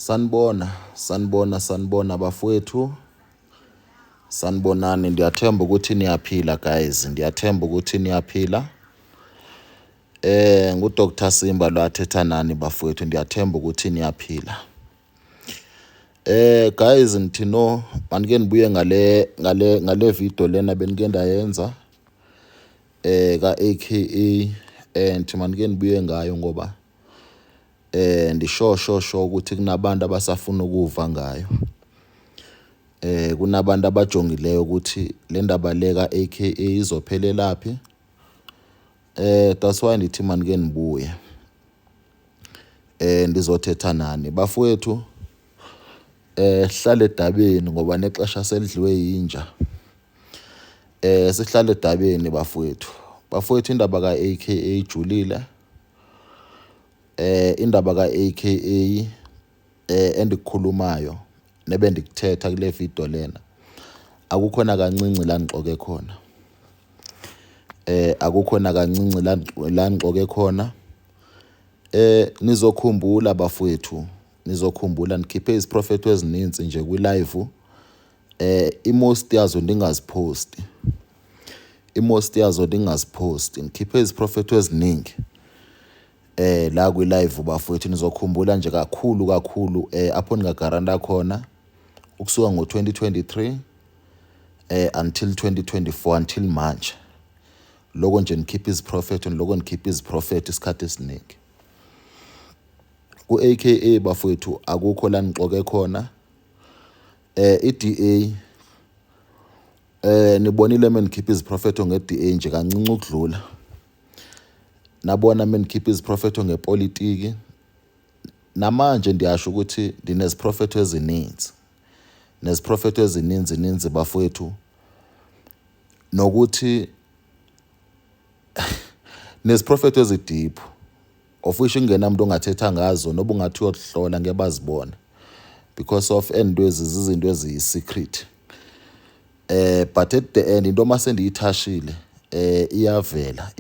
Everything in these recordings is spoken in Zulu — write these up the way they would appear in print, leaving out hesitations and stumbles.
Sanibona bafowethu. Sanibonani, ndiyathemba ukuthi niyaphila guys, ndiyathemba ukuthi niyaphila. NguDr Simba lo athetha nani bafowethu, ndiyathemba ukuthi niyaphila. Guys, nithi no, manike nibuye ngale video lena benike ndayenza ka AKA and manike nibuye ngayo ngoba ndisho ukuthi kunabantu abasafuna ukuva ngayo. Kunabantu abajongileyo ukuthi le ndaba leka AKA izophelelaphi. That's why ndithi manike nibuye ndizothetha nani bafowethu. Sihlale edabeni ngoba nexesha selidliwe yinja. Sihlale edabeni bafowethu. Bafowethu, indaba ka AKA ijulile. Indaba ka AKA endikhulumayo nebe ndikuthetha kule video lena akukhona kancinci la ngixoke khona. Akukhona kancinci la ngixoke khona. Nizokhumbula bafowethu, nizokhumbula nikhiphe iziprofeto ezininzi nje kwi live. Most yazo ndingaziposti. Nikhiphe iziprofeto eziningi la kwi live bafowethu. Nizokhumbula nje kakhulu apho ningagaranta khona ukusuka ngo-2023 until 2024 until manje. Loko nje nikhiphe iziprofeto isikhathi esiningi. Ku AKA bafowethu akukho la nixoke khona. iDA nibonile menikhipha iziprofeto ngeDA nje kancinci ukudlula. Nabona menikhipha iziprofeto ngepolitiki. Namanje ndiyasho ukuthi ndineziprofeto ezininzi. Neziprofeto ezininzi bafowethu. Nokuthi neziprofeto ezidiphu. Of which ingenamuntu ongathetha ngazo noba ungathi uyohlola ngeke bazibone. Because of endwezi izinto eziyisecret. But at the end into mase ndiyithashile iyavela.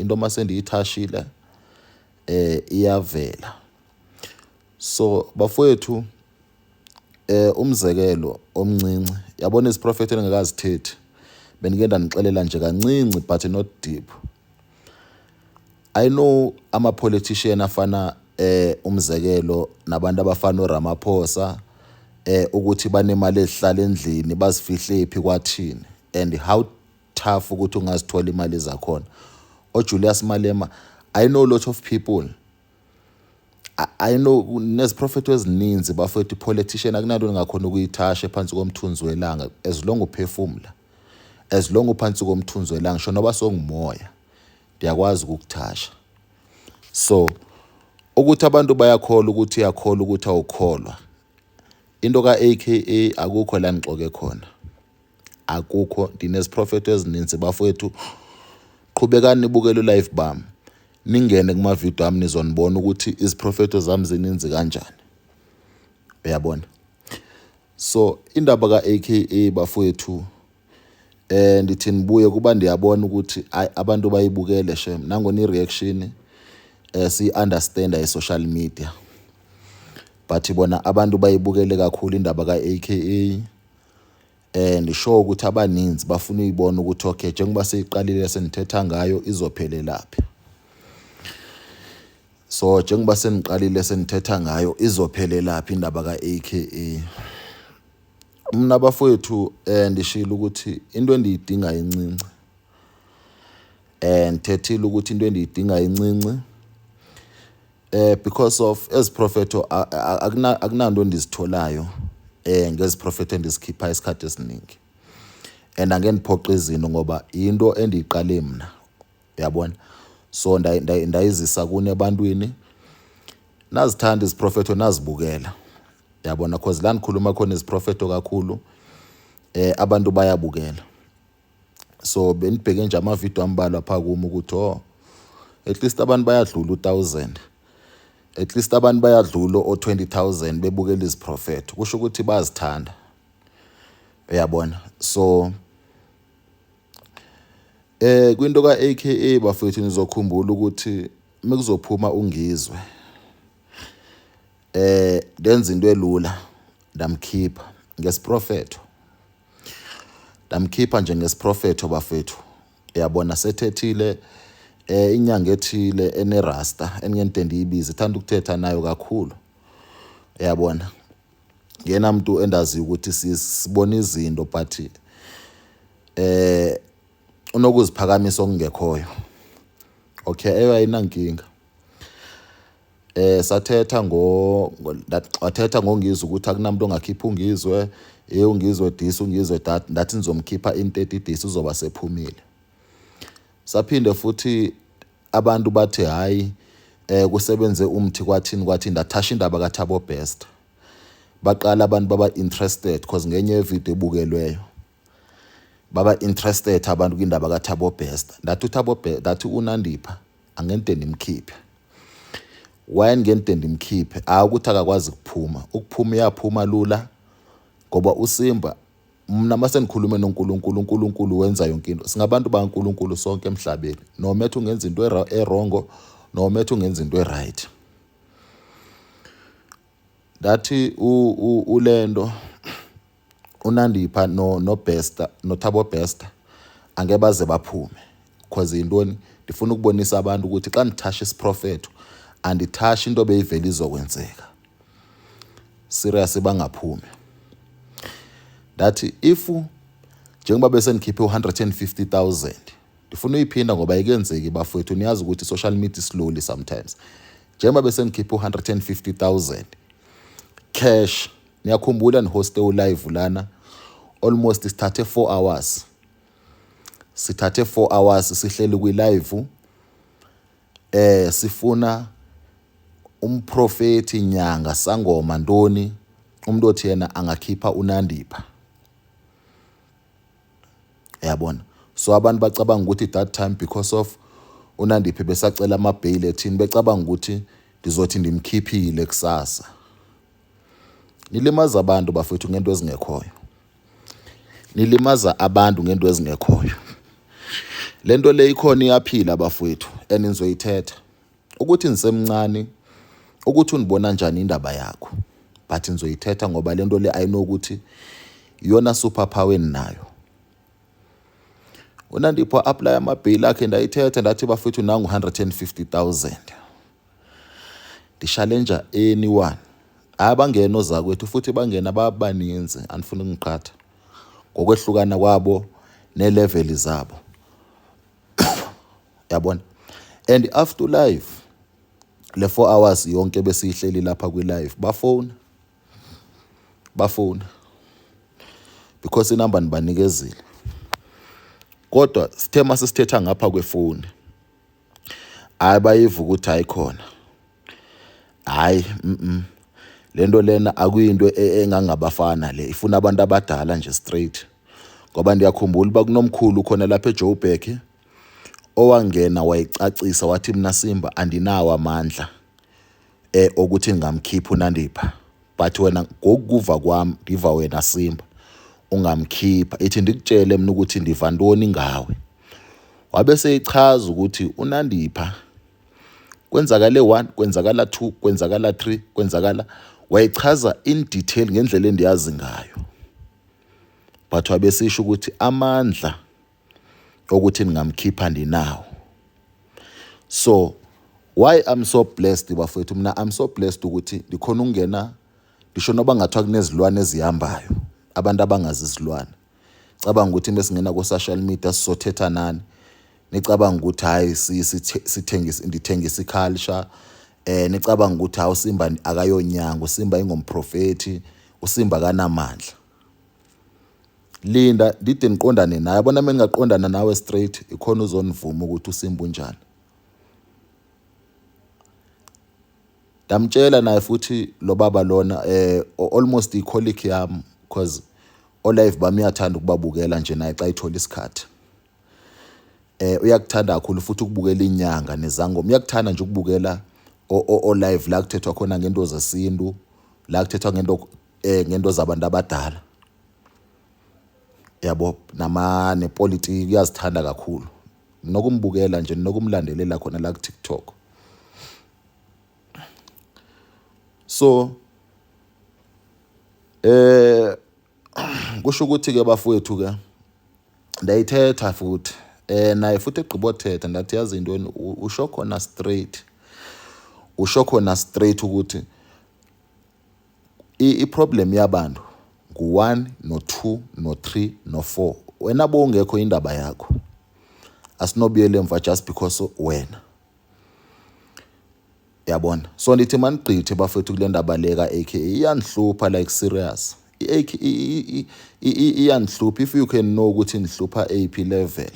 Iyavela. So bafowethu, umzekelo omncinci, yabona iziprofeto engakazithethi benike ndanixelela nje kancinci but not deep. I know ama-politician afana umzekelo nabantu abafana uRamaphosa ukuthi banemali ezihlala endlini bazifihle ephi kwathini and how tough ukuthi ungazithola imali zakhona. Julius Malema, I know a lot of people. I know neziprofeto ezininzi bafowethu. Politician akunanto ngakhona ukuyithasha phansi komthunzi welanga as long uphefumula. As long uphansi komthunzi welanga ngisho noba songumoya ndiyakwazi ukukuthasha. So ukuthi abantu bayakholwa ukuthi uyakholwa ukuthi awukholwa. Into ka AKA akukho la ngixoke khona. Akukho. Ndineziprofeto ezininzi bafowethu. Qhubekani nibukele live bami. Ningene kuma video ami nizonibona ukuthi iziprofeto zami zininzi kanjani. Uyabona? So indaba ka AKA bafowethu ndithi nibuye kuba ndiyabona ukuthi abantu bayibukele shem nangona ireaction si understand social media. But bona abantu bayibukele kakhulu indaba ka AKA and show ukuthi abaninzi bafuna uyibona ukuthi okay njengoba seyiqalile senithetha ngayo izophelelaphi. So njengoba seniqalile senithetha ngayo izophelelaphi indaba ka AKA. Mina bafowethu ndishilo ukuthi into endiyidinga incinci. Thethile ukuthi into endiyidinga incinci. Because of eziprofeto akunanto ndizitholayo ngeziprofeto endizikhipha isikhathi esiningi. And angeniphoqa izino ngoba into endiyiqale mina. Uyabona? So ndayizisa kune ebantwini. Nazithanda iziprofeto nazibukela. Uyabona because la nikhuluma khona iziprofeto kakhulu abantu bayabukela. So benibheke nje ama video ambalwa pha kuma ukuthi at least abantu bayadlula 1000. At least abantu bayadlula o-20,000 bebukela iziprofeto. Kusho ukuthi bazithanda. Uyabona? So kwinto ka AKA bafethu nizokhumbula ukuthi mekuzophuma ungizwe. Ndenza into elula, ndamkhipha ngesiprofetho. Ndamkhipha nje ngesiprofetho bafethu. Uyabona sethethile inyanga ethile enerasta engente ndiyibize ithanda ukuthetha nayo kakhulu. Uyabona ngena umuntu endazi ukuthi sibona izinto but unokuziphakamisa okungekhoyo. Okay, ayinankinga. Sathetha wathetha ngongizwe ukuthi akunamuntu ongakhipha ungizwe, ungizwe this ungizwe that, ndathi nizomkhipha in 30 days uzoba sephumile. Saphinde futhi abantu bathi hayi kusebenze umthi kwathini ndathasha indaba kaThabo Best. Baqala abantu baba interested because ngenye video ebukelweyo baba interested abantu kwindaba kaThabo Best. Ndathi uThabo Best ndathi uNandipha angente ndimkhiphe. Why ngente ndimkhiphe? Ukuthi akakwazi ukuphuma. Ukuphuma iyaphuma lula ngoba uSimba mina mase nikhulume noNkulunkulu, uNkulunkulu wenza yonke into. Singabantu baNkulunkulu sonke emhlabeni. Nomethe ungenza into erongo, nomethe ungenza into eright. Ndathi ulendo uNandipha noBest noThabo Best angeke baze baphume because intoni ndifuna ukubonisa abantu ukuthi xa nithasha isiprofetho andithashi into beyivela izokwenzeka. Serious bangaphumi. Ndathi if njengoba bese nikhiphe 150,000 ndifuna uyiphinda ngoba ayikenzeki bafowethu, niyazi ukuthi social media slowly sometimes. Njengoba bese nikhiphe 150,000 cash, niyakhumbula nihoste live lana almost sithathe 4 hours. Sithathe 4 hours sihleli kwi live sifuna umprofeti nyanga sangoma ndoni umuntu othi yena angakhipha uNandipha. Uyabona, so abantu bacabanga ukuthi that time because of uNandipha besacela amabail ethini becabanga ukuthi ndizothi ndimkhiphile kusasa. Nilimaza abantu bafethu ngento ezingekhoyo. Nilimaza abantu ngento ezingekhoyo. Lento le ikhona iyaphila bafethu enizoyithetha. Ukuthi nisemncane, ukuthi unibona njani indaba yakho. But nizoyithetha ngoba lento le I know ukuthi iyona superpower eninayo. uNandipha apply amabail akhe ndayithetha ndathi bafethu nangu 150,000. Di-challenge anyone. Abangena ozakwethu futhi bangena babaninzi anifuna ungiqhatha ngokwehlukana kwabo nelevel zabo. Yabona, and after live le 4 hours yonke besihleli lapha kwi live bafona because inamba nibanikezile. Kodwa sithe masisithetha ngapha kwefoni abayiva ukuthi ayikhona. Hayi lento lena akuyinto engangabafana le, ifuna abantu abadala nje straight. Ngoba ndiyakhumbula bakunomkhulu khona lapha eJoburg owangena wayicacisa wathi mina Simba andinawo amandla ukuthi ngamkhipha uNandipha, but wena ngokuva kwami ndiva wena Simba ungamkhipha. Ithi ndikutshele mina ukuthi ndiva ntoni ngawe. Wabe seyichaza ukuthi uNandipha kwenzakala 1 kwenzakala 2 kwenzakala 3 kwenzakala, wayichaza in detail ngendlela endiyazi ngayo. But wabe sisho ukuthi amandla ukuthi ningamkhipha ndinawo. So why I'm so blessed bafethu, mina I'm so blessed ukuthi ndikhona ungena ngisho noba ngathiwa kunezilwane ezihambayo, abantu abangazi izilwane. Cabanga ukuthi mesingena ku social media sizothetha nani, nicabanga ukuthi hayi ndithengisa iculture, nicabanga ukuthi hawu Simba akayonyanga, uSimba ingomprofeti, uSimba kanamandla. Linda ndide niqondane naye, yabona mina ngaqondana nawe straight ikhona uzonivuma ukuthi uSimba unjani. Damtshela naye futhi lo baba lona almost icolleague yami because olive bami yathanda ukubabukela nje naye xa ithola isikhathi. Uyakuthanda kakhulu futhi ukubukela inyanga nezangoma. Uyakuthanda nje ukubukela live la kuthethwa khona ngento zesintu, la kuthethwa ngento zabantu abadala. Yabo nepolitiki uyazithanda kakhulu. Nokumbukela nje nokumlandelela khona la ku TikTok. So kusho ukuthi ke bafowethu ke ndayithetha futhi naye futhi egqibothetha ndathi yazi intweni usho khona straight ukuthi i-problem yabantu ngu-1 no-2 no-3 no-4 wena bowungekho indaba yakho asinobuyele emva just because wena yabona. So ndithi manigqithe bafethu kule ndaba leka aka iyanhlupha like serious iyanhlupha if you can know ukuthi nihlupha AP level,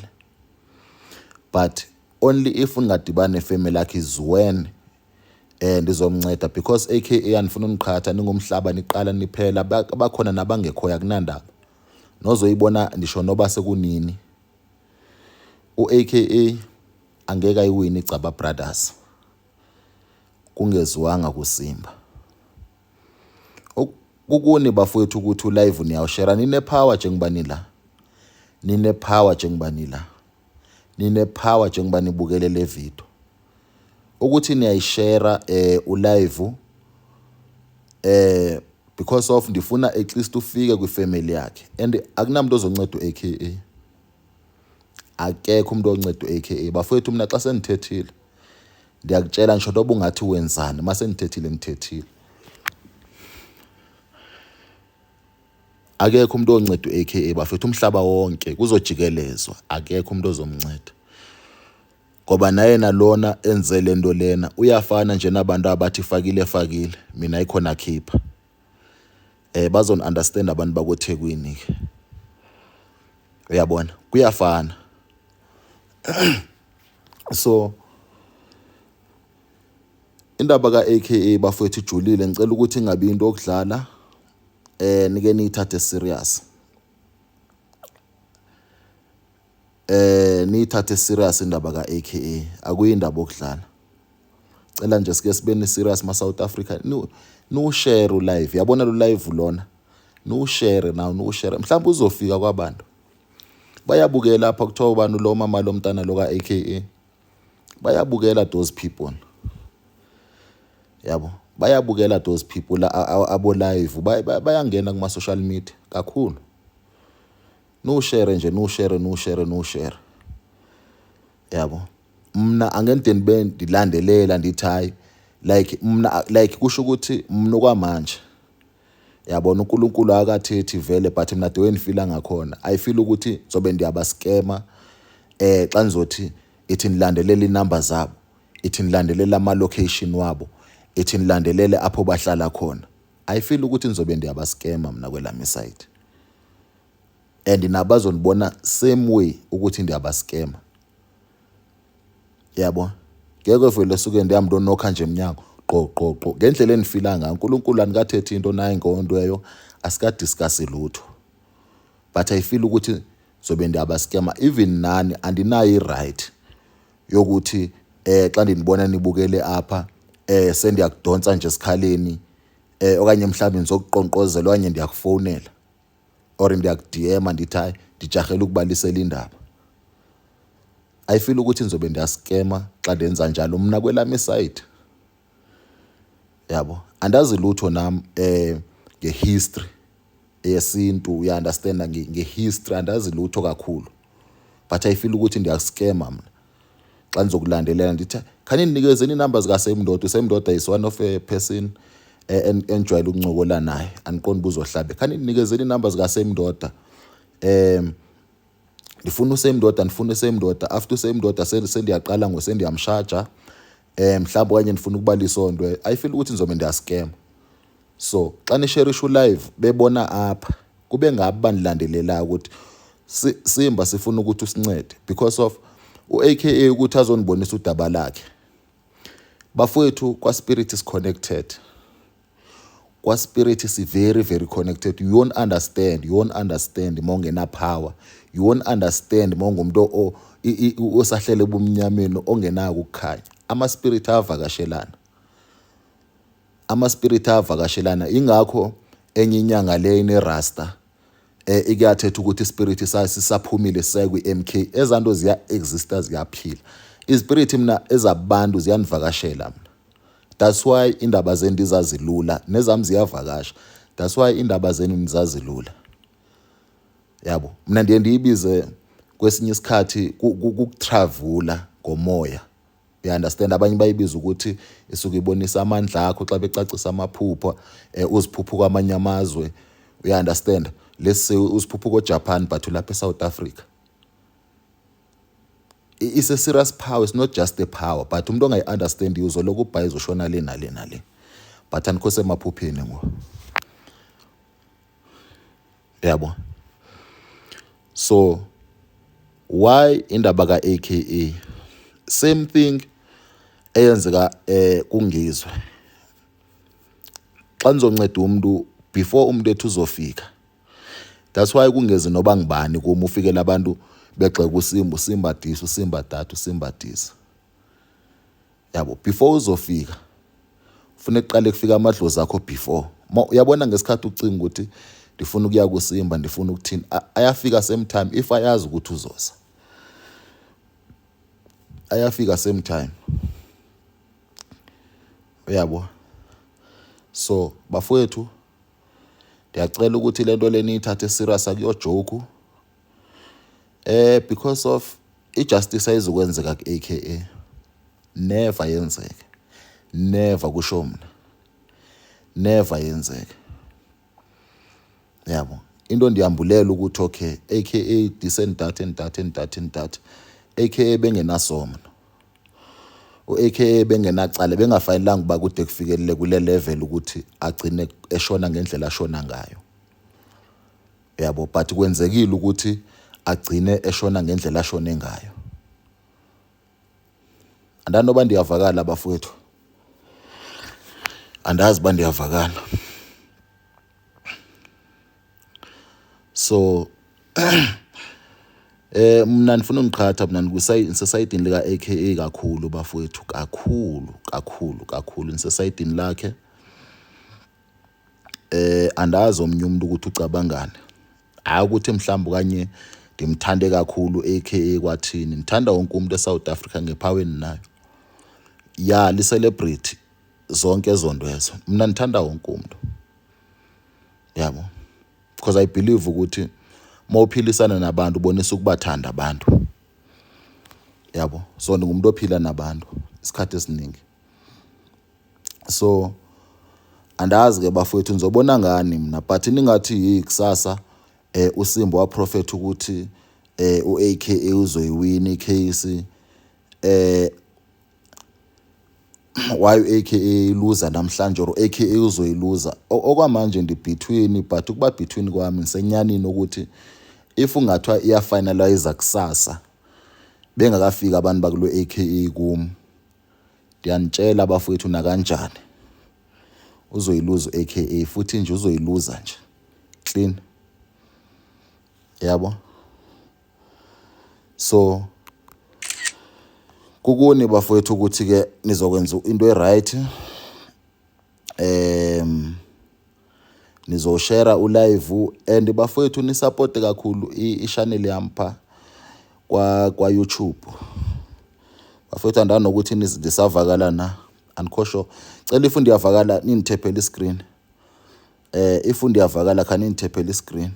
but only if ungadibana nefamily yakhe is when ndizomnceda because aka anifuna uniqhatha ningumhlaba niqala niphela abakhona nabangekhoya kunandaba nozoyibona ndisho noba sekunini u-aka angeke ayiwini iCaba Brothers kungeziwanga kuSimba. Kukuni bafowethu ukuthi ulive niyawushare nine-power nine-power njengoba nibukele le video ukuthi niyayishare ulive because of ndifuna at least ufike kwifamily yakhe and akunamuntu ozonceda u-aka akekho umuntu onceda u-aka bafowethu. Mina xa senithethile ndiyakutshela ngisho noba ungathi wenzani mase ngithethile akekho umuntu onceda u-aka bafethu umhlaba wonke kuzojikelezwa akekho umuntu ozomnceda ngoba naye nalona enze lento lena uyafana nje nabantu abathi fakile mina ikhona khipha bazon understand abantu bakoThekwini ke uyabona kuyafana. So indaba ka-aka bafethu ijulile ngicela ukuthi ingabi into okudlala nike niyithathe serious niyithathe serious indaba ka-aka akuyindaba okudlala. Cela nje sike sibeni serious ma South Africa no share live yabona lo live lona no share mhlawumbe uzofika kwabantu bayabukela lapha kuthiwa ubani lo mama lo mntana lo ka-aka bayabukela those people yabo bayabukela those people abo live bayangena kuma social media kakhulu. No share nje no share yabo. Mna angente nibe ndilandelela ndithi hayi like kusho ukuthi mina kwamanje yabona uNkulunkulu akathethi vele but mina the way ngifila ngakhona I feel ukuthi zobe ndiyaba scammer xa nizothi ithi nilandelela inumber zabo ithi nilandelela ama location wabo ithi nilandelele apho bahlala khona I feel ukuthi nizobe ndiyaba scammer mina kwelami side and nabazonibona same way ukuthi ndiyaba scammer yabo. Ngeke vele suke ndiyamntu onokha nje eminyango qo ngendlela enifila ngayo uNkulunkulu anikathethi into naye ngondweyo asika discuss lutho but I feel ukuthi zobe ndiyaba scammer even nani andinayo i-right yokuthi xa ndinibona nibukele apha sendiyakudonsa nje esikhaleni okanye mhlawumbe nizokuqonqozela okanye ndiyakufonela or ndiyaku-DM ndithi hayi ndijahela ukubalisela indaba. I feel ukuthi nizobe ndiyaskema xa ndenza njalo mina kwelami side yabo. Andazi lutho nami ngehistory yesintu uya understand ngehistory andazi lutho kakhulu but I feel ukuthi ndiyaskema mina xa nizokulandelela ndithi khaninikezeni inumber zika Semdoda is one of a person enjoyela ukuncokola naye aniqonda buzohlabe khaninikezeni inumber zika Semdoda ndifuna uSemdoda after uSemdoda sendiyaqala ngosendiyamshaja mhlawumbe kanye ndifuna ukuba lisondwe I feel ukuthi nizobe ndiyascam. So xa nisharisha live bebona apha kube ngabi banilandelela ukuthi Simba sifuna ukuthi usincede because of u-aka ukuthi azonibonisa udaba lakhe bafowethu kwa spirit is connected kwa spirit is very connected. You won't understand mongena power, you won't understand mongumuntu osahlele bumnyameni ongenako ukukhanya. Ama spirit avakashelana ingakho enye inyanga le ine rasta ikuyathetha ukuthi ispirit sisisaphumile sekwi MK ezanto ziya exista ziyaphila. Ispirit mina ezabantu ziyanivakashela mina That's why indaba zenu ndizazilula nezami ziyavakasha. That's why indaba zenu nizazilula. Yabo, mina ndiye ndiyibize kwesinye isikhathi kukutravula ngomoya. You understand? Abanye bayibiza ukuthi isuke ibonisa amandla akho xa becacisa amaphupho, uziphupho kwamanye amazwe. You understand? Let's say uziphupho ko-Japan but ulapha eSouth Africa. It's a serious power. It's not just a power. But umuntu ongayi-understand uzoloku ubhayi uzoshona le nale nale. But anikho semaphupheni ngo. Yabo. So why indaba ka-AKA? Same thing eyenzeka kungizwe. Xa nizonceda umuntu before umuntu ethu uzofika. That's why kungeze noba ngibani kuma ufikela abantu begxe kuSimba, uSimba disa, uSimba data, uSimba disa. Yabo, before uzofika ufuna kuqale kufika amadlozi akho before. Uyabona ngesikhathi ucinga ukuthi ndifuna ukuya kuSimba, ndifuna ukuthini, ayafika same time if ayazi ukuthi uzoza. Ayafika same time. Uyabo. So bafowethu ndiyacela ukuthi lento leni ithathe serious akuyo joke. Because of injustice ayizokwenzeka ku-AKA. Never yenzeke. Never kusho mina. Never yenzeke. Yabo. Into ndiyambulela ukuthi okay, AKA decent data. AKA bengenasomno. AKA bengenacala bengafanelanga ba kude kufikelele kule level ukuthi agcine eshona ngendlela ashona ngayo. Yabo, but kwenzekile ukuthi agcine eshona ngendlela ashone ngayo. Andani noba ndiyavakala bafowethu. Andazi ba ndiyavakala. So mina nifuna ungiqhatha mina ngisesayidini lika AKA kakhulu bafowethu, kakhulu nisesayidini lakhe. Andazi omnye umuntu ukuthi ucabangane. Hayi ukuthi mhlawumbe kanye ndimthande kakhulu AKA kwathini. Ngithanda wonke umuntu eSouth Africa ngephaweni nayo. Ya li celebrity zonke ezondo ezo. Mina ngithanda wonke umuntu. Yabo. Because I believe ukuthi mawuphilisana nabantu ubonisa ukubathanda abantu. Yabo. So ngumuntu ophila nabantu isikhathi esiningi. So andazi ke bafowethu nizobona ngani mina but ningathi kusasa uSimba wa prophet ukuthi uAKA uzoyiwina icase why uAKA loser namhlanje or AKA uzoyiluza. Okwamanje ndi between but ukuba between kwami ngisenyanini ukuthi if ungathwa iya finalize kusasa bengakafika abantu bakulo AKA kum ndiyanitshela bafowethu na kanjani uzoyiluza AKA futhi nje uzoyiluza nje clean. Yabo. So kukuni bafowethu ukuthi ke nizokwenza into eright. Nizoshare ulive and bafowethu ni support kakhulu i-channel yampa kwa YouTube. Bafowethu andana ukuthi nisavakala na anikho. Cela if ndiyavakala ninitephele iscreen. If ndiyavakala khani ninitephele iscreen.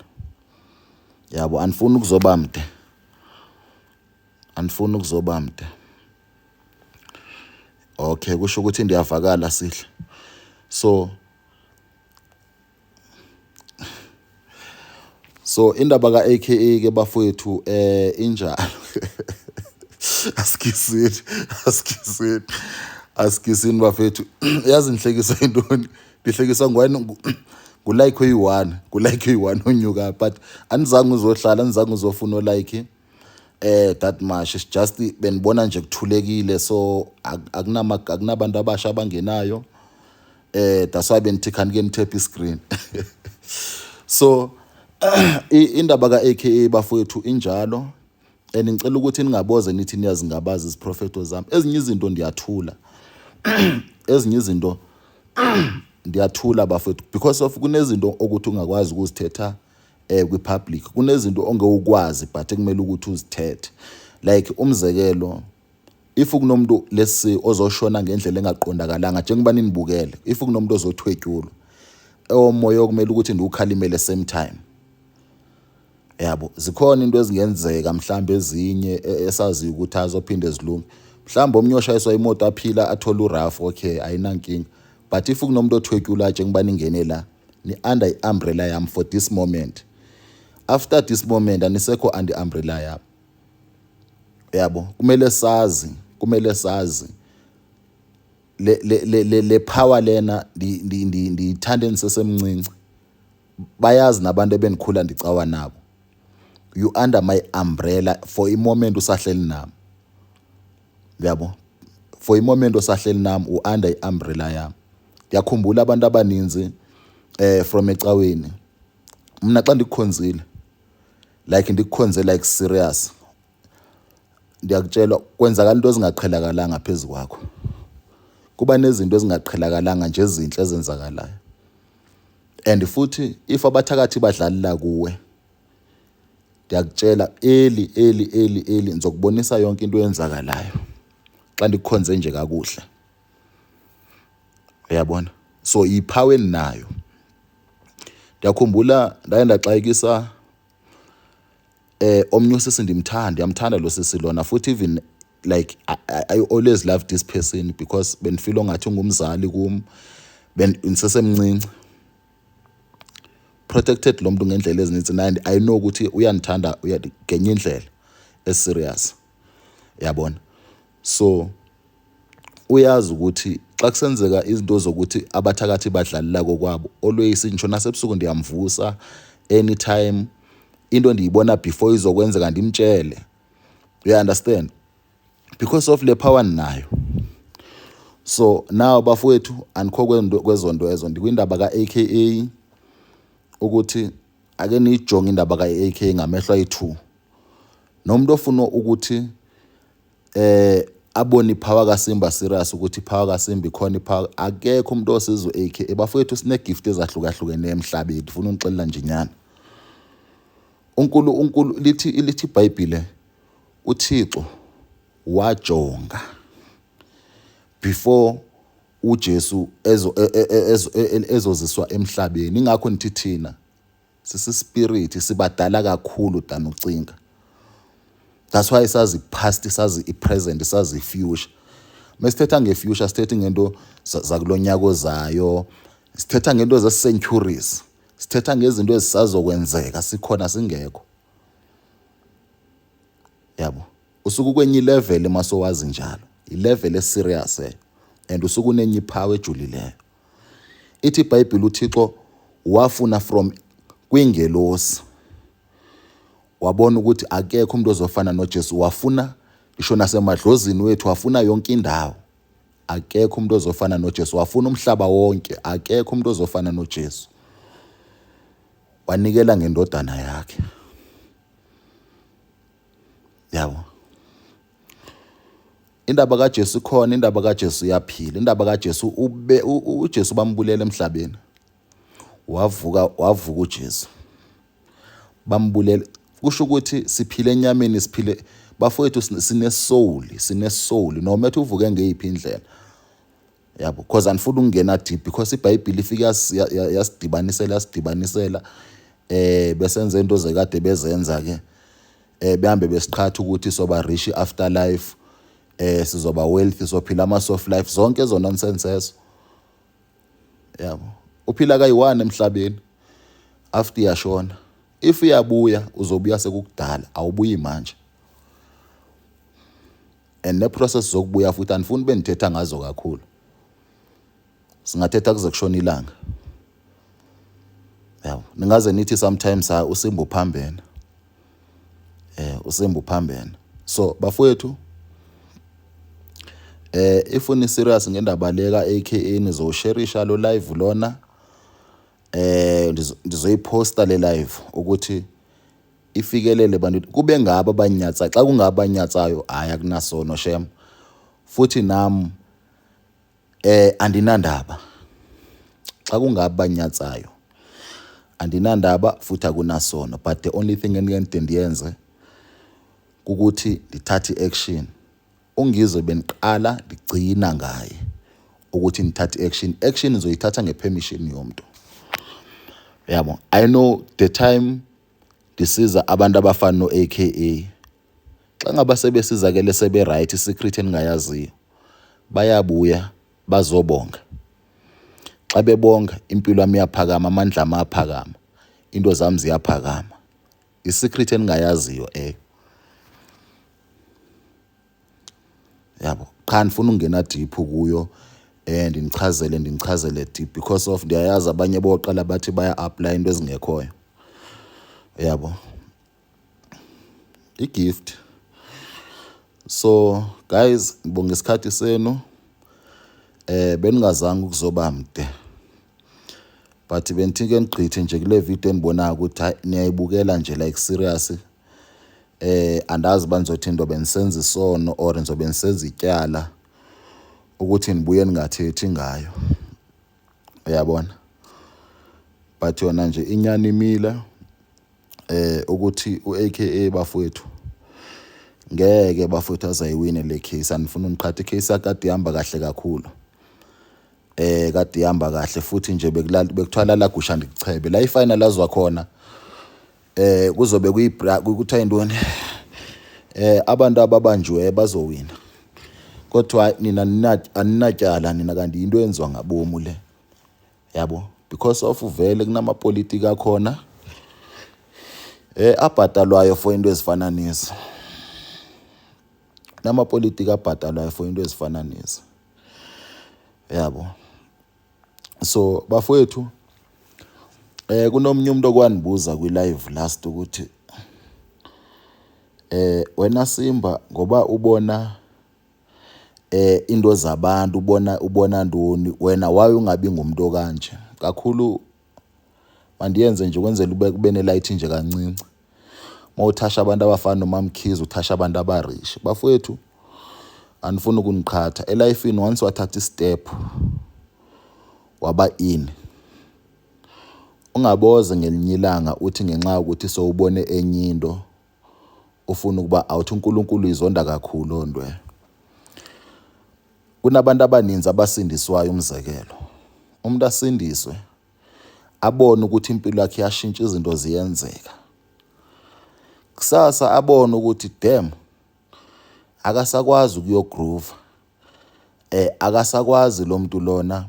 Yabo, anifuni ukuzoba mde. Anifuni ukuzoba mde. Okay, kusho ukuthi ndiyavakala sihle. So indaba ka AKA ke bafowethu injalo. Askisini bafethu. Yazi nihlekisa intoni? Ndihlekisa ngwani kulike oyi-1 onyuka but anizange uzohlala anizange uzofuna like that much. It's just benibona nje kuthulekile so akunabantu abasha abangenayo. That's why benithi kanike nitap screen. So indaba ka AKA bafowethu injalo. Ngicela ukuthi ningaboze nithi niyazi ngabazi iziprofeto zami. Ezinye izinto ndiyathula. Ezinye izinto ndiyathula bafethu because of kunezinto ukuthi ungakwazi ukuzithetha kwi-public. Kunezinto ongekwazi but ekumele ukuthi uzithethe. Like umzekelo if kunomuntu lesi ozoshona ngendlela engaqondakalanga njengoba ninibukele, if kunomuntu ozothwetyulwa omoya okumele ukuthi ndiwukhalimele same time, yabo zikhona into ezingenzeka mhlambe ezinye esazi ukuthi azophinde ezilunge. Mhlambe omnye oshayiswa imoto aphila athola urafu, okay ayinankinga, but if kunomuntu othwetyula njengoba ningene la ni under i-umbrella yami for this moment, after this moment anisekho under umbrella yami, yabo kumele sazi le power lena ndiyithande nisesemncinci. Bayazi nabantu ebenikhula ndicawa nabo, you under my umbrella for a moment usahleli nami, yabo for a moment usahleli nami u-under i-umbrella yami. Ngiyakhumbula abantu abaninzi from ecaweni, mina xa ndikukhonzile like ndikukhonze like serious, ndiyakutshela kwenzakala into ezingaqhelakalanga phezu kwakho, kuba nezinto ezingaqhelakalanga nje ezinhle ezenzakalayo. And futhi if abathakathi badlalela kuwe, ndiyakutshela early ngizokubonisa yonke into eyenzakalayo xa ndikukhonze nje kakuhle, uyabona. So iphawe nayo. Ndiyakhumbula ndaye ndaxayikisa omnye usisi ndiyamthanda lo sisi lona, futhi even like I always loved this person because benifeel ngathi ungumzali kum, benisesemncinci, protected lo muntu ngendlela ezininzi, and I know ukuthi uyandithanda uyagenye indlela eserious, yabona. So uyazi ukuthi xa kusenzeka izinto zokuthi abathakathi badlalela kokwabo, always ngisho nasebusuku ndiyamvusa anytime, into ndiyibona before izokwenzeka ndimtshele, you understand, because of le power nayo. So now bafowethu andikho kwezonto ezo, ndikwindaba ka-AKA ukuthi ake niyijonge indaba ka-AKA ngamehlo ayi-2. Nomuntu ofuna ukuthi abone ipower kaSimba serious, ukuthi ipower kaSimba ikhona ipower, akekho umuntu osizwe AKA. Bafowethu sine-gift ezahlukahlukene emhlabeni, ndifuna unixelela nje nyana. uNkulunkulu lithi iBhayibhile, uThixo wajonga before uJesu ezoziswa emhlabeni. Ingakho nithi thina sisispirit sibadala kakhulu than ucinga. That's why sazi past, sazi i-present, sazi i-future. Mesithetha nge-future sithetha ngento zakulonyaka ozayo, sithetha ngento ze-centuries, sithetha ngezinto ezisazokwenzeka sikhona singekho, yabo. Usuku kwenye level emasowazi njalo, i-level eserious and usuku nenye ipower ejulileyo. Ithi iBhayibhile uThixo wafuna from kwingelosi, wabona ukuthi akekho umuntu ozofana noJesu, wafuna isho nasemadlozini wethu, wafuna yonke indawo, akekho umuntu ozofana noJesu, wafuna umhlaba wonke, akekho umuntu ozofana noJesu, wanikela ngendodana yakhe, yabo. Indaba kaJesu khona, indaba kaJesu yaphila, indaba kaJesu uJesu bambulela emhlabeni, wavuka uJesu, bambulela. Kusho ukuthi siphile enyameni, siphile bafowethu, sine soul no matter uvuke ngeyiphi indlela, yabo. Because andifuna ukungena deep because iBhayibhile ifika yasidibanisela besenze into zekade bezenza ke, behambe besiqhatha ukuthi soba rich after life, sizoba wealthy, sophila ama-soft life, zonke ezo nonsense ezo, yabo. Uphila kayi-1 emhlabeni after yashona. If uyabuya uzobuya sekukudala, awubuyi manje. And ne-process zokubuya futhi andifuni benithetha ngazo kakhulu, singathetha kuze kushona ilanga, yabo. Ningaze nithi sometimes uSimba uphambene, uSimba uphambene. So bafowethu, if uni serious ngendaba leka AKA nizosharisha lo live lona, ndizoyiposta le live ukuthi ifikelele bantu, kube ngaba abanyatsa. Xa kungaba abanyatsayo aya kunasono shem, futhi nami andinandaba. Xa kungaba abanyatsayo andinandaba futhi akunasono, but the only thing engike ndiyenze ukuthi ndithathe action ungizwe beniqala ligcina ngaye ukuthi nithathe action nizoyithatha ngepermission yomuntu. Yabo, I know the time disiza abantu abafana no-AKA xa ngaba sebesizakele sebe right isecret engayaziyo bayabuya bazobonga. Xa bebonga impilo yami iyaphakama, amandla ami aphakama, into zami ziyaphakama. Isecret engayaziyo yabo, cha ngifuna ungena deep kuyo ndinichazele deep because of ndiyayazi abanye boqala bathi baya apply into ezingekhoyo. Yabo, i-gift. So guys, ngibonga isikhathi senu. Beningazange ukuzoba mde, but benithike ngigqithe nje kule video enibonaka ukuthi niyayibukela nje like serious. Andazi banizothi into benisenza isono or nizobe nisenza ityala ukuthi nibuye ningathethi ngayo. Uyabona, but yona nje inyani imile ukuthi u-AKA bafowethu ngeke bafowethu azayiwine le case. Anifuna uniqhatha icase yakade ihamba kahle kakhulu. Kade ihamba kahle futhi nje bekuthiwa la gusha ndikuchebe la ifinal azwa khona kuzobe kuthiwa intoni abantu ababanjwe bazowina, kodwa nina aninatyala nina kanti into yenziwa ngabomu le. Yabo, because of vele kunamapolitiki akhona abhatalwayo for into ezifana nezi. Namapolitiki abhatalwayo for into ezifana nezi. Yabo, so bafowethu kunomnye umuntu okwanibuza kwi-live last ukuthi wena Simba ngoba ubona into zabantu ubona ndoni wena waye ungabi ngumuntu kanje kakhulu. Mandiyenze nje kwenzela kube nelight nje kancinci. Mawuthasha abantu abafana noMamkhize uthasha abantu abarish. Bafowethu anifuna ukuniqhatha elifini once wathatha istep waba in, ungaboze ngelinye ilanga uthi ngenxa ukuthi sowubone enye into ufuna ukuba awuthi uNkulunkulu izonda kakhulu ondwe. Kunabantu abaninzi abasindiswayo umzekelo. Umuntu asindiswe abone ukuthi impilo yakhe yashintsha, izinto ziyenzeka. Kusasa abone ukuthi damn akasakwazi ukuyogroove. Akasakwazi lo muntu lona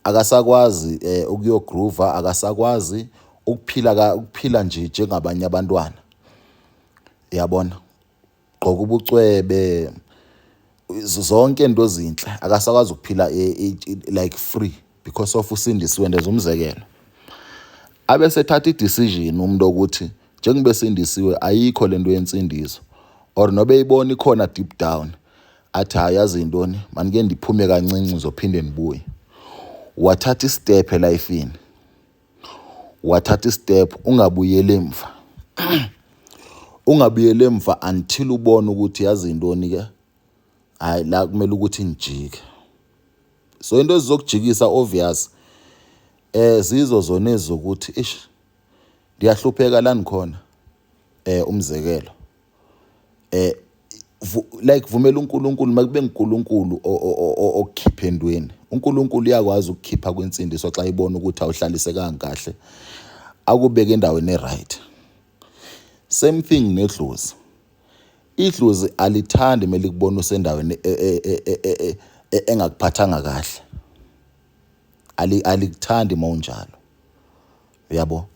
akasakwazi ukuyogroove, akasakwazi ukuphila nje njengabanye abantwana. Yabona, gqoka ubucwebe zonke into ezinhle, akasakwazi ukuphila like free because of usindisiwe. Ndenza umzekelo, abese thatha i-decision umuntu ukuthi njengoba esindisiwe ayikho lento yensindiso or nobe ibona ikhona deep down athi ayazi intoni manike ndiphume kancinci ngizophinde nibuye. Wathatha istep elifini, wathatha istep, ungabuyele emva. Ungabuyele emva until ubone ukuthi yazi intoni ke hayi la kumele ukuthi nijike. So into ezizokujikisa obvious zizo zona ezokuthi ndiyahlupheka la nikhona. Umzekelo like vumela uNkulunkulu makube nguNkulunkulu okukhipha endweni. uNkulunkulu uyakwazi ukukhipha kwensindiso xa ibona ukuthi awuhlalisekanga kahle akubeke endaweni eright. Same thing nedlozi. Idlozi alithandi mele kubona usendaweni engakuphathanga kahle. Alikuthandi mawunjalo. Uyabo?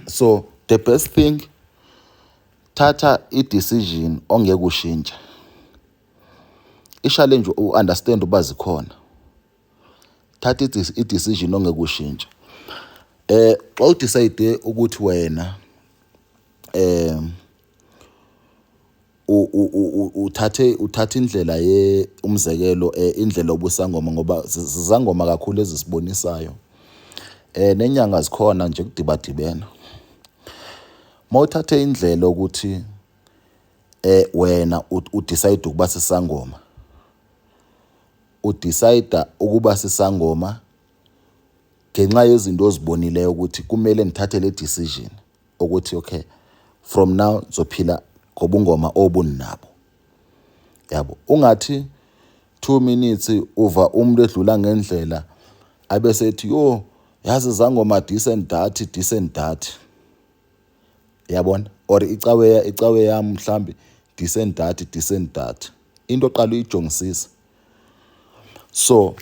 So the best thing, thatha i-decision ongeke ushintshe. I-challenge u-understand uba zikhona. Thatha i-decision ongeke ushintshe. Xa udecide ukuthi wena uthatha indlela umzekelo indlela obusangoma ngoba zizangoma kakhulu ezisibonisayo. Nenyanga zikhona nje kudibadibena. Mawuthathe indlela ukuthi wena udecide ukuba sisangoma. Udecide ukuba sisangoma ngenxa yezinto ozibonileyo ukuthi kumele nithathe le decision ukuthi okay from now zophila ngobungoma obunabo. Yabo, ungathi 2 minutes uva umuntu edlula ngendlela abese ethi yo yazi zangoma decent dat. Yabona? Or icawe yami mhlambi decent dat. Into oqala uyijongisisa. So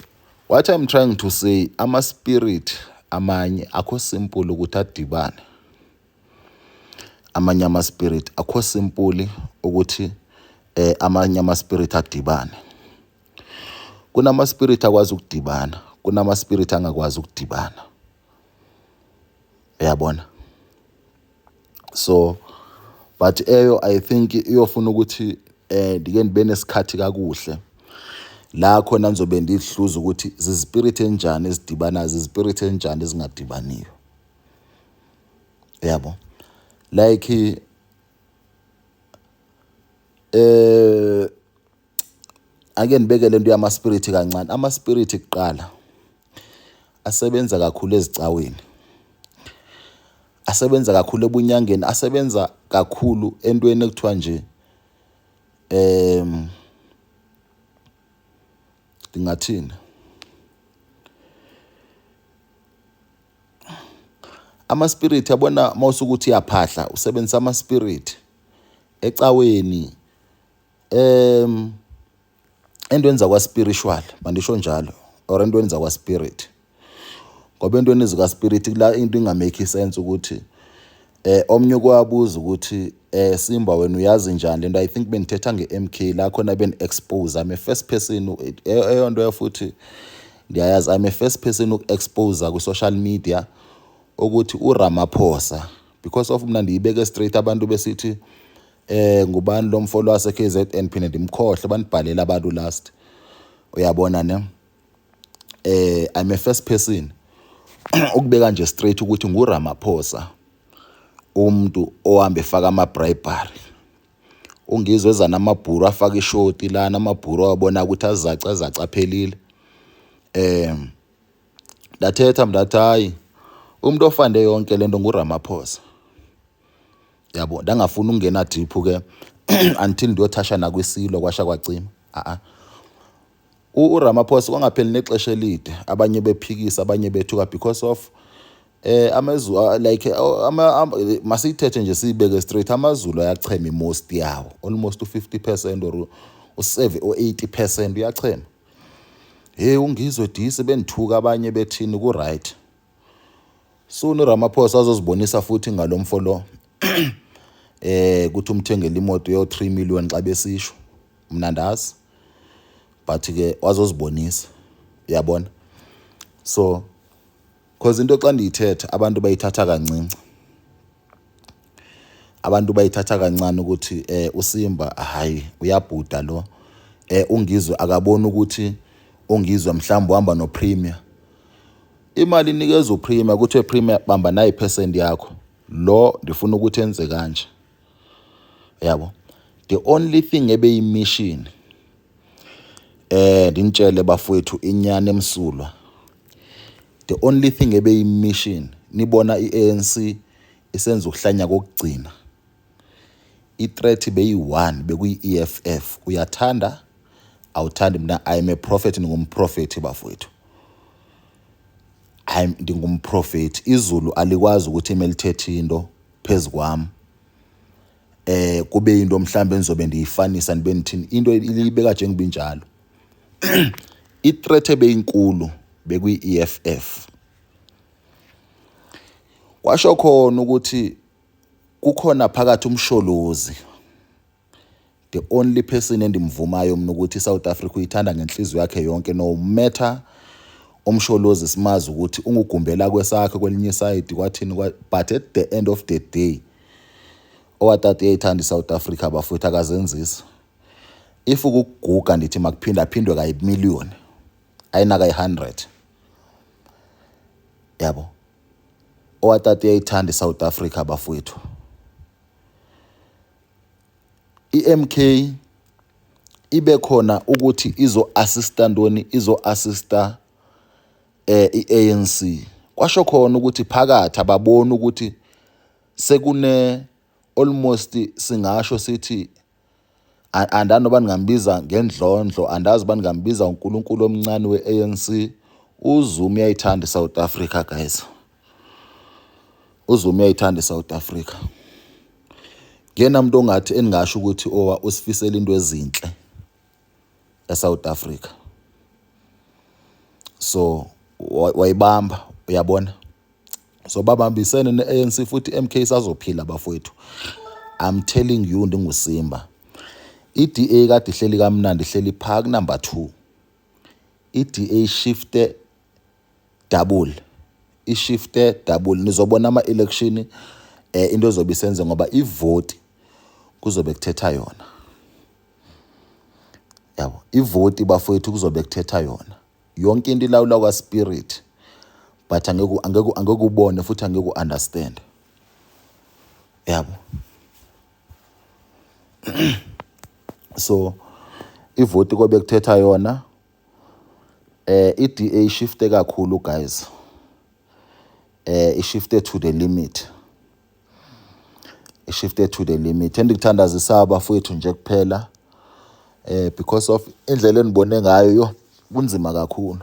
what I'm trying to say, ama-spirit amanye akho simple ukuthi adibane. Amanye ama-spirit akho simple ukuthi amanye ama-spirit adibane. Kunama-spirit akwazi ukudibana, kunama-spirit angakwazi ukudibana. Uyabona? So but I think iyofuna ukuthi ndike ndibe nesikhathi kakuhle la khona nizobe ndihluza ukuthi zispirit enjani ezidibanayo, zispirit enjani ezingadibaniyo. Yabo, like ake nibeke lento yama-spirit kancane. Ama-spirit kuqala asebenza kakhulu ezicaweni, asebenza kakhulu ebunyangeni, asebenza kakhulu entweni ekuthiwa nje dingathini, ama-spirit yabona mawusukuthi uyaphahla usebenzisa ama-spirit ecaweni entweni zakwa-spiritual, mandisho njalo, or entweni zakwa-spirit. Ngoba entweni zika-spirit kula into ingamake sense ukuthi omnye kwabuza ukuthi Simba wena uyazi njani lento. I think benithetha nge-MK la khona beni-expose. I'm a first person eyonto futhi ndiyayazi, I'm a first person uku-expose ku-social media ukuthi uRamaphosa, because of mina ndiyibeke straight abantu besithi ngubani lo mfolo wase KZN phinde ndimkhohle banibhalela abantu last. Uyabona ne? I'm a first person ukubeka nje straight ukuthi nguRamaphosa umuntu ohambe efaka ama-bribery. Ungizwe eza namabhuru afaka ishoti lana, amabhuru wabona ukuthi azaca phelile. Ndathetha mndathi hayi umuntu ofande yonke lento nguRamaphosa. Yabo, ndangafuna ukungena deep ke until ndiyothasha nakwisilo kwasha kwacima. uRamaphosa kwangapheli nexesha elide abanye bephikisa abanye bethuka because of amazulu, like masithethe nje sibeke straight, amazulu ayachema most yawo, almost 50% or u7 or 80% uyachema. Ungizwe disi benithuka abanye bethini ku right. So uRamaphosa azozibonisa futhi ngalomfolo ukuthi umthengele imoto yo 3 million xa besisho mina ndazi, but ke wazozibonisa. Uyabona? So because into xa ndiyithetha abantu bayithatha kancinci, abantu bayithatha kancane ukuthi uSimba hayi uyabhuda lo, ungizwe akabona ukuthi ungizwe mhlawumbe uhamba noPremier, imali inikeza uPremier ukuthi ePremier bamba nayi percent yakho, lo ndifuna ukuthi enze kanje. Yabo, the only thing ebeyimission ndintshele bafowethu inyani emsulwa, the only thing ebeyimission nibona iANC isenza ukuhlanya kokugcina, i-threat beyi1 bekuyi-EFF. Uyathanda awuthandi, mina I'm a prophet, ngumprofeti bafowethu, ndingumprofeti. Izulu alikwazi ukuthi imelithethe into phezukwami kube into mhlambe enzobe ndiyifanisa nibe nithini, into ilibeka njengobinjalo. I-threat ebeyinkulu bekuyi-EFF. Kwasho khona ukuthi kukhona phakathi umsholozi, the only person endimvumayo mina ukuthi iSouth Africa uyithanda ngenhliziyo yakhe yonke, no matter umsholozi simazi ukuthi ungugumbela kwesakhe kwelinye side kwathini, but at the end of the day owatata uyayithanda iSouth Africa bafowethu akazenzisa. If ukuguga ndithi makuphinda phindwe kayi-million ayina kayi-100. Yabo, owatata uyayithanda iSouth Africa bafowethu. iMK ibe khona ukuthi izo-assista ntoni, izo-assista iANC. Kwasho khona ukuthi phakathi ababona ukuthi sekune almost singasho sithi andani noba ningambiza ngendlondlo, andazi uba ningambiza uNkulunkulu omncane we-ANC. uZuma uyayithanda iSouth Africa guys. uZuma uyayithanda iSouth Africa. Ngena umuntu ongathi eningasho ukuthi usifisela into ezinhle eSouth Africa. So wayibamba, uyabona. So babambisene ne-ANC futhi MK sazophila bafowethu. I'm telling you ndinguSimba. iDA kade ihleli kamnandi, ihleli phaka number 2. iDA shifte double. Ishifte double. Nizobona ama-election into ezobe isenze ngoba ivote kuzobe kuthetha yona. Yabo, ivote bafowethu kuzobe kuthetha yona. Yonke into ilawula kwa spirit. But angeke ubone futhi angeke understand. Yabo. So ivote kobe kuthetha yona. iDA shifte kakhulu guys. Ishifte to the limit. Ishifte to the limit. Endikuthandazisa bafowethu nje kuphela because of indlela enibone ngayo yo kunzima kakhulu.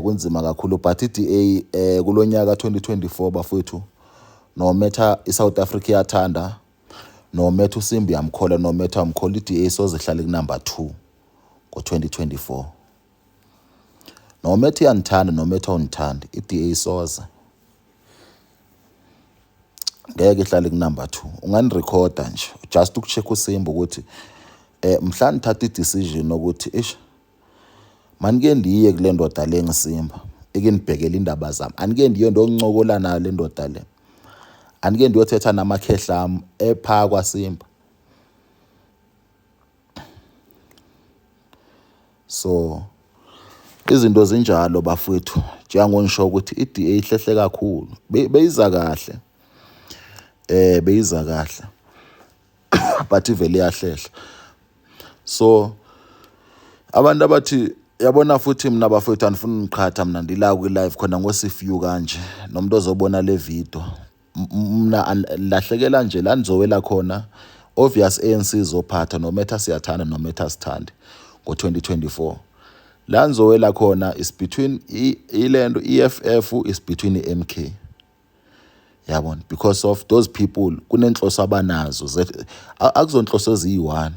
Kunzima kakhulu, but iDA kulonyaka 2024 bafowethu, no matter iSouth Africa yathanda, no matter uSimbi yamkhola, no matter amkhola, iDA sozihlala kunumber 2 ngo-2024. No matter yanithanda, no matter unithanda, iDA soza ngeke ihlale kunumber 2. Ungani-recorda nje just ukucheck uSimbi ukuthi mhla nithatha i-decision ukuthi manike ndiye kule ndoda le ngiSimba ekenibhekela indaba zami, anike ndiye ndoncokola nayo le ndoda le, anike ndiyothetha namakhehla ami epha kwaSimba. So izinto zinjalo bafowethu, njengongisho ukuthi iDA ihlehle kakhulu, beyiza kahle, beyiza kahle but ivele yahlehla. So abantu abathi yabona futhi mina bafowethu anifuna uniqhatha, mina ndila kwi-live khona ngosifiyu kanje nomuntu ozobona le video. Mina lahlekela nje la nizowela khona, obvious ANC izophatha no matter siyathanda no matter sithandi ngo-2024. La nizowela khona is between ilento EFF is between iMK. Yabona, because of those people kunenhloso abanazo, akuzonhloso eziyi-1,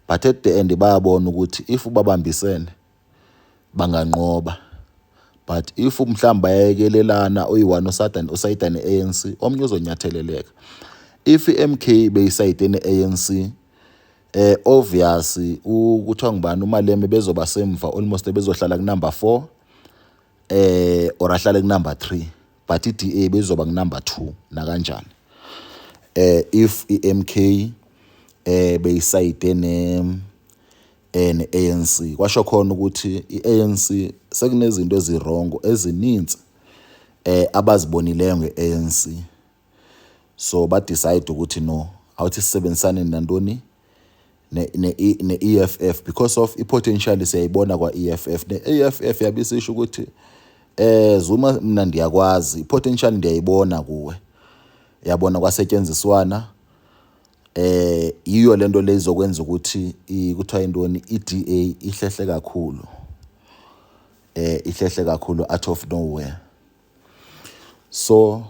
but at the end bayabona ukuthi if ubabambisene banganqoba, but if mhlawumbe bayekelelana oyi-1 osayida ne-ANC, omnye uzonyatheleleka. If iMK beyisayide ne-ANC, obvious kuthiwa ngubani uMaleme bezoba semva, almost bezohlala kunumber 4 or ahlale kunumber 3, but iDA bezoba kunumber 2 nakanjani. If iMK beyisayide ne-ANC, kwasho khona ukuthi i-ANC sekunezinto ezirongo ezininzi abazibonileyo nge-ANC. So ba decide ukuthi no, awuthi sisebenzisane nantoni ne-EFF because of i-potential siyayibona kwa-EFF. Ne-EFF yabisisho ukuthi Zuma mina ndiyakwazi, i-potential ndiyayibona kuwe, yabona kwasetshenziswana. Yiyo lento lezokwenza ukuthi kuthiwa intoni iDA ihlehle kakhulu, ihlehle kakhulu out of nowhere. So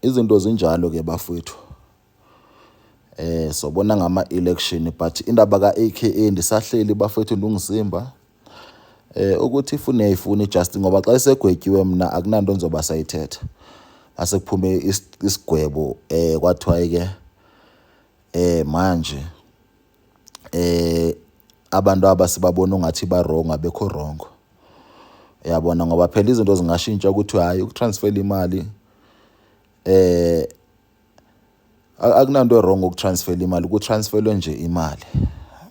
izinto zinjalo ke bafowethu. Sobona ngama-election, but indaba ka-AKA ndisahleli bafowethu ndungiSimba ukuthi ifune yayifuna just ngoba xa isegwetyiwe mina akunanto ngizoba sayithetha. Ase kuphume isigwebo kwathiwa ke manje abantu abasibabona ungathi ba-wrong abekho wrong. Yabona, ngoba phela izinto zingashintsha ukuthi hayi ukutransfer imali akunanto wrong ukutransfer imali, kutransferwe nje imali.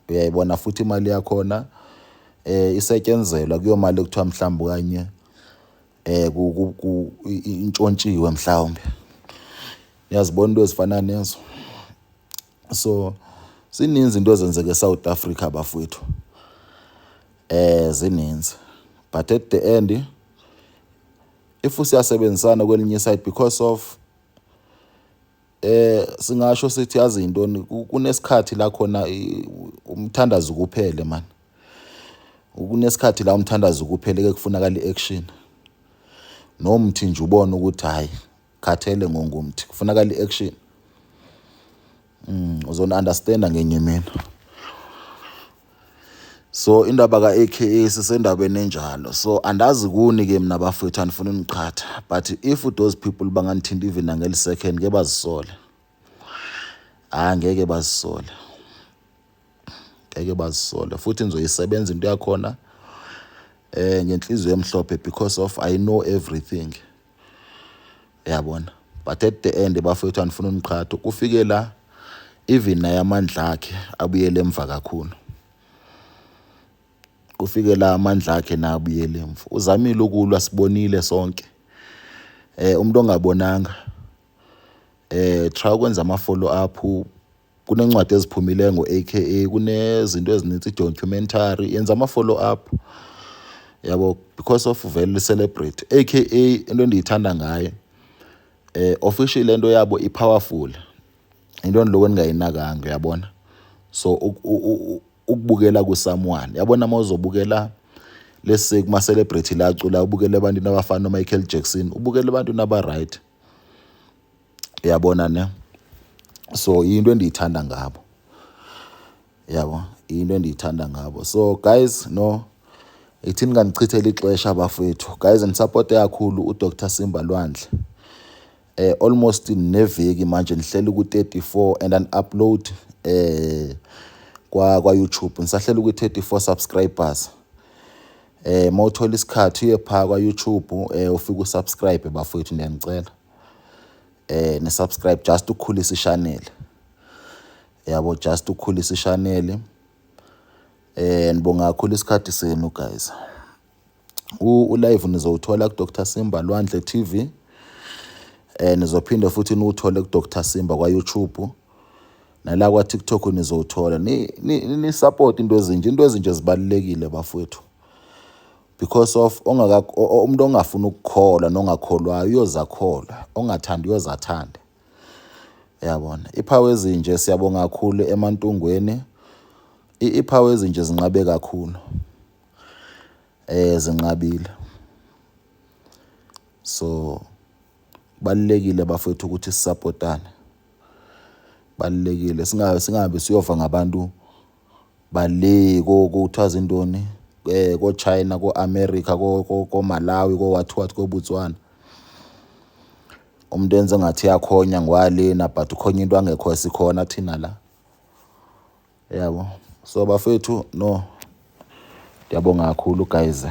Uyayibona futhi imali yakhona isetyenzelwa kuyo mali ekuthiwa mhlawumbe kanye intshontshiwe mhlawumbe. Niyazibona into ezifana nezo. So zininzi into ezenzeka eSouth Africa bafowethu, zininzi, but at the end if usiyasebenzisana kwelinye side because of singasho sithi yazi intoni kunesikhathi la khona umthandazo kuphele man. Kunesikhathi la umthandazo kuphele ke kufunakala iaction. Nomthi nje ubona ukuthi hayi khathele ngongumthi kufunakala iaction. Uzona understand ngenye mina. So indaba ka AKA sisendabeni enjalo. So andazi kuni ke mina bafethu anifuna uniqhatha, but if those people banganthinta even ngeli second ke bazisole. Ngeke bazisole. Ngeke bazisole. Futhi nizoyisebenza into yakhona ngenhliziyo emhlophe because of I know everything. Yabona. But at the end bafethu anifuna uniqhatha. Kufike la even naye amandla akhe abuyele emva kakhulu. Kufike la amandla akhe na abuyele emva. Uzamile ukulwa sibonile sonke. Umuntu ongabonanga try ukwenza ama follow up. Kunencwadi eziphumile ngo-AKA, kunezinto ezininzi documentary, yenza ama follow up. Yabo because of vele celebrate. AKA into endiyithanda ngaye official lento yabo i-powerful. Into lokho ningayinakanga yabona. So ukubukela ku someone yabona mawuzobukela let's say kuma celebrity la acula ubukele abantu abafana noMichael Jackson, ubukele abantu naba right. Yabona ne. So into endiyithanda ngabo. Yabo into endiyithanda ngabo. So guys no ithini nganichithela ixesha abafethu. Guys nisupport kakhulu uDr Simba Lwandle. Almost neveki manje nihlela ku 34 and an upload kwa YouTube nisahlela ku 34 subscribers. Mawuthola isikhathi uye pha kwa YouTube ufike usubscribe bafethu ndiyanicela. Ni subscribe just ukukhulisa ichannel. Yabo just ukukhulisa ichannel. Nibonga kakhulu isikhathi senu guys. Live nizowuthola ku Dr Simba Lwandle TV. Nizophinda futhi niwuthole ku Dr Simba kwa YouTube. Nala kwa TikTok nizowuthola. Ni support into ezinje zibalekile bafethu. Because of umuntu ongafuna ukukholwa nongakholwayo uyozakholwa, ongathandi uyozathanda. Yabona. Iphawu ezinje siyabonga kakhulu emantungweni. Iphawu ezinje zinqabe kakhulu. Zinqabile. So balekile bafethu ukuthi sisupportane. Balekile singabe siyova ngabantu bale kuthaza indoni ko China ko America ko Malawi ko what ko Botswana. Umuntu enze ngathi yakhonya ngwalena but ukhonya into angekho sikhona thina la. Yabo. So bafethu no. Ndiyabonga kakhulu guys.